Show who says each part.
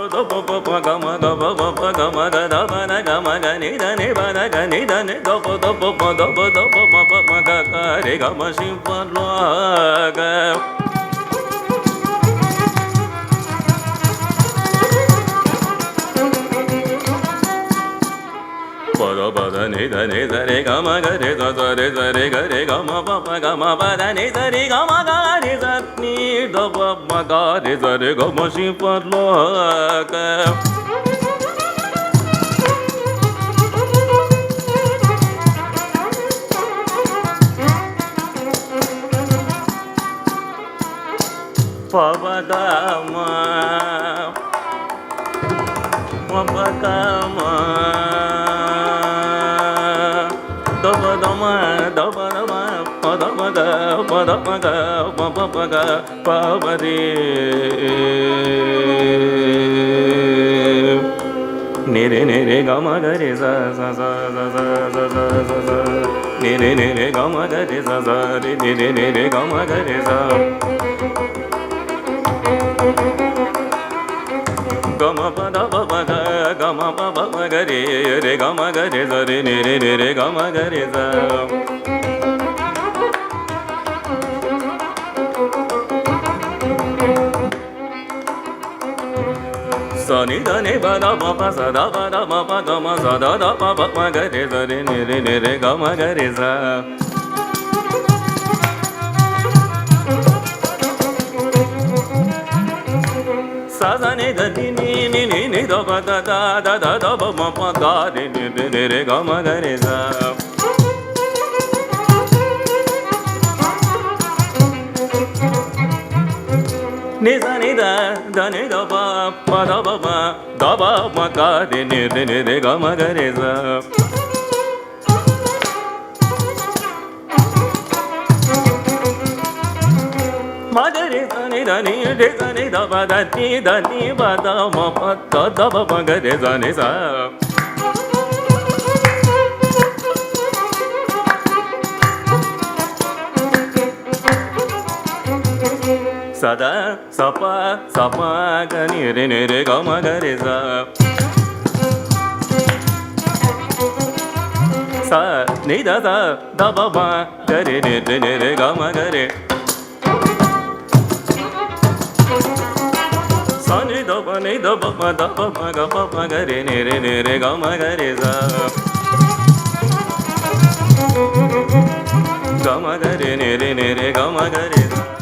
Speaker 1: do po po pa ga ma ga pa pa pa ga ma ga da ba na ga ma ga ni da ni ba na ga ni da ni do po pa do po ma pa ma ga ga re ga ma si pa lo ga pa do pa da ni re ga ma ga re re ga re ga ma pa ga ma pa da ni re ga ma ga re za ni do pa ma ga re ga ma si pa lo ga pa pa ga ma pa ga ma do pa do ma pa do ma ga pa do ma ga pa ga pa ba re ni re ga ma ga re sa ni re ga ma ga re sa ni re ga ma ga re sa ga ma pa da pa pa ga ma pa pa ga re ga ma ga re sa re re ga ma ga re sa sa ni da ni ba da ma pa sa da ba da ma pa ga ma sa da da pa pa ma ga re sa re ga ma ga re sa sa sa ni da ni da pa da da pa ma pa ga re ga ma ga re sa ni sa ni da ni da pa da ma ga re ga ma ga re sa ma ga re sa ni da pa da ni ba da ma pa da pa ma ga re sa ni sa sa da sa pa ga ni re ga ma ga re sa sa ni da pa ma ga re ga ma ga re sa ni da pa ma da pa ma ga re ga ma ga re sa ga ma ga re ga ma ga re sa